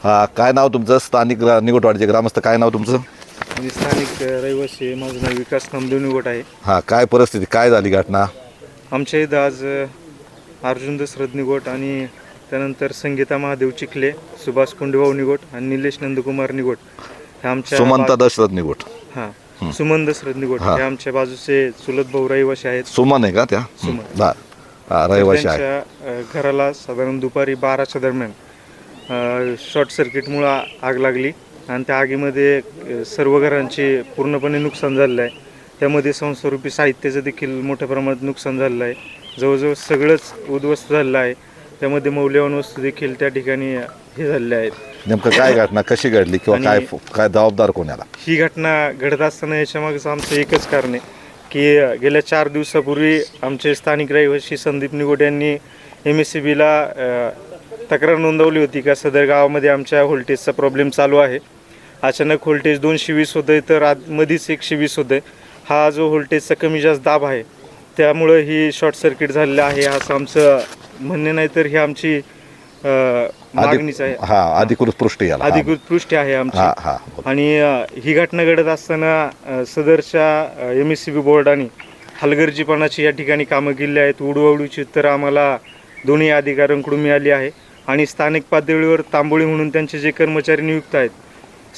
हा, काय नाव तुमचं? स्थानिक निगोटवाडीचे ग्रामस्थ, काय नाव तुमचं? मी स्थानिक रहिवासी, माझं नाव विकास नामदेव निगोट आहे. हा, काय परिस्थिती, काय झाली घटना? आमच्या इथं आज अर्जुन दशरथ निगोट आणि त्यानंतर संगीता महादेव चिखले, सुभाष कुंडभाऊ निगोट आणि निलेश नंदकुमार निगोट हे आमच्या सुमंता दशरथ निगोट. हां सुमन दशरथ निगोट हे आमच्या बाजूचे चुलत भाऊ रहिवासी आहेत. सुमन आहे का त्या? सुमन. हा, रहिवासी आहे. त्यांच्या घराला साधारण दुपारी 12च्या दरम्यान शॉर्ट सर्किटमुळं आग लागली आणि त्या आगीमध्ये सर्व घरांचे पूर्णपणे नुकसान झालेलं आहे. त्यामध्ये संस्थारूपी साहित्याचं देखील मोठ्या प्रमाणात नुकसान झालेलं आहे. जवळजवळ सगळंच उद्ध्वस्त झालेलं आहे. त्यामध्ये मौल्यवान वस्तू देखील त्या ठिकाणी हे झालेल्या आहेत. नेमकं काय घटना कशी घडली किंवा काय काय जबाबदार कोणाला? ही घटना घडत असताना याच्यामागचं आमचं एकच कारण आहे की गेल्या 4 दिवसापूर्वी आमचे स्थानिक रहिवासी संदीप निगोट यांनी MSCBला तक्रार नोंदवली होती का सदर गावामध्ये आमच्या व्होल्टेजचा प्रॉब्लेम चालू आहे. अचानक व्होल्टेज 220 होतं तर मधीच 120 होतं. हा जो व्होल्टेजचा कमी जास्त दाब आहे त्यामुळं ही शॉर्ट सर्किट झालेलं आहे असं आमचं म्हणणे नाही तर ही आमची मागणीच आहे. हा, अधिकृत पृष्ठी याला. अधिकृत पृष्ठी आहे आमची. हा. आणि ही घटना घडत असताना सदरच्या MSCB बोर्डाने हलगर्जीपणाची या ठिकाणी कामं केली आहेत. उडवाउडीची उत्तरं आम्हाला दोन्ही अधिकाऱ्यांकडून मिळाली आहे आणि स्थानिक पातळीवर तांबोळी म्हणून त्यांचे जे कर्मचारी नियुक्त आहेत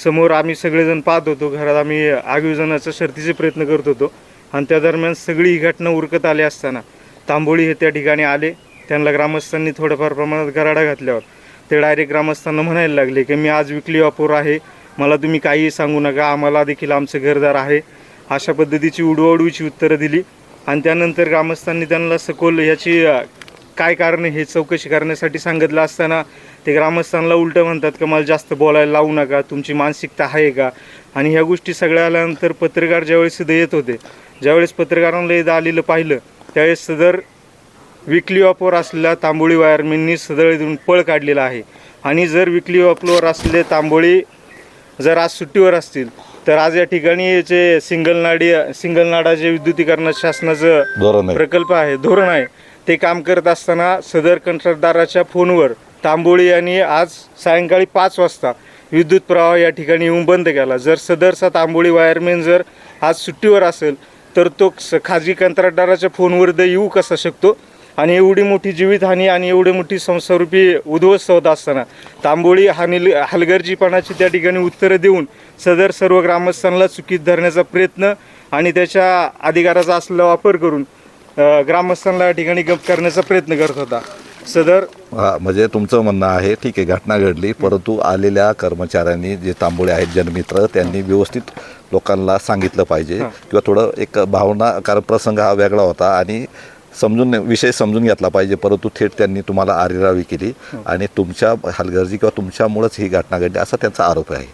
समोर आम्ही सगळेजण पाहत होतो. घरात आम्ही आग विझवण्याचा शर्थीचे प्रयत्न करत होतो आणि त्या दरम्यान सगळी ही घटना उरकत आली असताना तांबोळी हे त्या ठिकाणी आले. त्यांना ग्रामस्थांनी थोड्याफार प्रमाणात गराडा घातल्यावर ते डायरेक्ट ग्रामस्थांना म्हणायला लागले की मी आज विकली वापर आहे, मला तुम्ही काहीही सांगू नका, आम्हाला देखील आमचं घरदार आहे. अशा पद्धतीची उडवाउडवीची उत्तरं दिली आणि त्यानंतर ग्रामस्थांनी त्यांना सखोल याची काय कारण हे चौकशी करण्यासाठी सांगितलं असताना ते ग्रामस्थांना उलटं म्हणतात की मला जास्त बोलायला लावू नका, तुमची मानसिकता आहे का? आणि ह्या गोष्टी सगळ्या आल्यानंतर पत्रकार ज्यावेळेस इथं येत होते, ज्यावेळेस पत्रकारांना इथं आलेलं पाहिलं त्यावेळेस सदर विकली ऑफवर असलेल्या तांबोळी वायरमॅननी सदर इथून पळ काढलेला आहे. आणि जर विकली ऑफवर असलेले तांबोळी जर आज सुट्टीवर असतील तर आज या ठिकाणी जे सिंगल नाडा जे विद्युतीकरण शासनाचं प्रकल्प आहे, धोरण आहे, ते काम करत असताना सदर कंत्राटदाराच्या फोनवर तांबोळी यांनी आज सायंकाळी 5 वाजता विद्युत प्रवाह या ठिकाणी येऊन बंद केला. जर सदरचा तांबोळी वायरमॅन जर आज सुट्टीवर असेल तर तो खाजगी कंत्राटदाराच्या फोनवर येऊ कसा शकतो? आणि एवढी मोठी जीवितहानी आणि एवढी मोठी संस्थारूपी उद्ध्वस्त होत असताना तांबोळी हलगर्जीपणाची त्या ठिकाणी उत्तरं देऊन सदर सर्व ग्रामस्थांना चुकीत धरण्याचा प्रयत्न आणि त्याच्या अधिकाराचा असलेला वापर करून ग्रामस्थांना या ठिकाणी गप करण्याचा प्रयत्न करत होता. सदर म्हणजे तुमचं म्हणणं आहे, ठीक आहे, घटना घडली, परंतु आलेल्या कर्मचाऱ्यांनी जे तांबोळे आहेत जनमित्र त्यांनी व्यवस्थित लोकांना सांगितलं पाहिजे किंवा थोडं एक भावना, कारण प्रसंग हा वेगळा होता आणि विषय समजून घेतला पाहिजे, परंतु थेट त्यांनी तुम्हाला आरेरावी केली आणि तुमच्या हलगर्जी किंवा तुमच्यामुळेच ही घटना घडली असा त्यांचा आरोप आहे.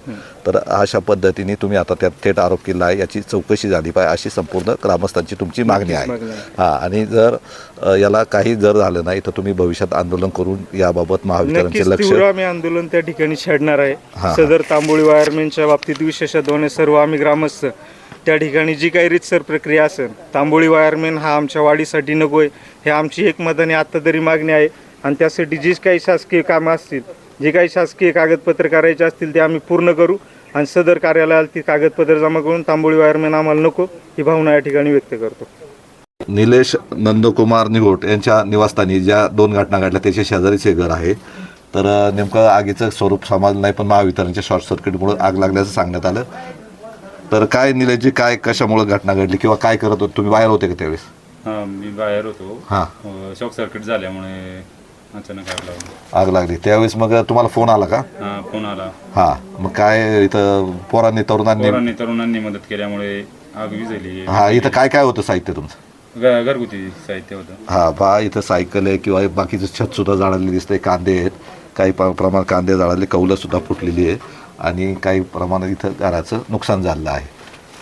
तर अशा पद्धतीने तुम्ही आता त्यात थेट आरोप केला आहे, याची चौकशी झाली पाहिजे अशी संपूर्ण ग्रामस्थांची तुमची मागणी आहे. आणि जर याला काही जर झालं नाही तर तुम्ही भविष्यात आंदोलन करून याबाबत महावितरणचे लक्ष आम्ही आंदोलन त्या ठिकाणी छेडणार आहे. सदर तांबोळी वायरमॅनच्या बाबतीत विशेषत्वाने सर्व आम्ही ग्रामस्थ त्या ठिकाणी जी काही रीतसर प्रक्रिया असेल, तांबोळी वायरमॅन हा आमच्या वाढीसाठी नको आहे हे आमची एकमताने आत्ता तरी मागणी आहे. आणि त्यासाठी जी काही शासकीय कामं असतील, जे काही शासकीय कागदपत्र करायचे असतील ते आम्ही पूर्ण करू आणि सदर कार्यालयाला ती कागदपत्र जमा करून तांबोळी वायरमॅन आम्हाला नको ही भावना या ठिकाणी व्यक्त करतो. निलेश नंदकुमार निगोट यांच्या निवासस्थानी ज्या 2 घटना घडल्या त्याच्या शेजारीचे घर आहे. तर नेमकं आगीचं स्वरूप समजलं नाही, पण महावितरणच्या शॉर्ट सर्किटमुळे आग लागल्याचं सांगण्यात आलं. तर काय निलेशजी, काय कशामुळे घटना घडली किंवा काय करत होते तुम्ही? बाहेर होते का त्यावेळेस? हां, मी बाहेर होतो. शॉक सर्किट झाल्यामुळे अचानक आग लागली. त्यावेळेस मग तुम्हाला फोन आला का? हां, फोन आला. मग काय इथं तरुणांनी मदत केल्यामुळे आग विझली. इथं काय काय होतं साहित्य तुमचं? घरगुती साहित्य होतं. पहा, इथं सायकल आहे किंवा बाकीचं छत सुद्धा जाळलेली दिसते, कांदे आहेत, काही प्रमाणात कांदे जाळले, कौलं सुद्धा फुटलेली आहे आणि काही प्रमाणात इथं घराचं नुकसान झालेलं आहे.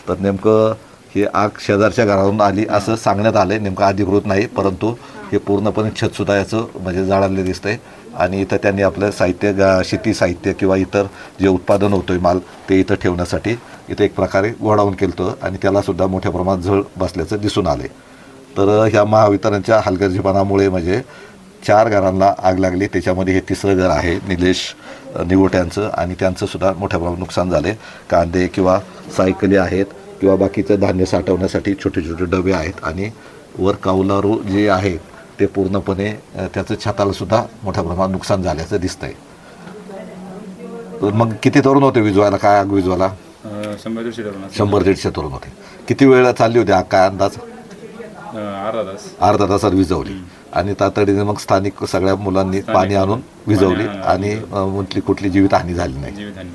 तर नेमकं ही आग शेजारच्या घरावरून आली असं सांगण्यात आलं आहे, नेमकं अधिकृत नाही, परंतु हे पूर्णपणे छतसुद्धा याचं म्हणजे जाळलेलं दिसतं आहे. आणि इथं त्यांनी आपलं साहित्य शेती साहित्य किंवा इतर जे उत्पादन होतं माल ते इथं ठेवण्यासाठी इथं एक प्रकारे गोडाऊन केलं होतं आणि त्यालासुद्धा मोठ्या प्रमाणात झळ बसल्याचं दिसून आले. तर ह्या महावितरणच्या हलगर्जीपणामुळे म्हणजे 4 घरांना आग लागली. त्याच्यामध्ये हे 3रं घर आहे निलेश निगोट्यांचं आणि त्यांचं सुद्धा मोठ्या प्रमाणात नुकसान झाले. कांदे किंवा सायकली आहेत किंवा बाकीचं धान्य साठवण्यासाठी छोटे छोटे डबे आहेत आणि वर कौलारू जे आहे ते पूर्णपणे त्याचं छताला सुद्धा मोठ्या प्रमाणात नुकसान झाल्याचं दिसतंय. मग किती तरुण होते विजवायला? काय आग विजवायला? 100-150 तरुण असतील. 100-150 तरुण होते. किती वेळ चालली होती आग, काय अंदाज? अर्धा तास. अर्धा तासात विझवली आणि तातडीने मग स्थानिक सगळ्या मुलांनी पाणी आणून विझवली आणि कुठली जीवितहानी झाली नाही. जीवितहानी.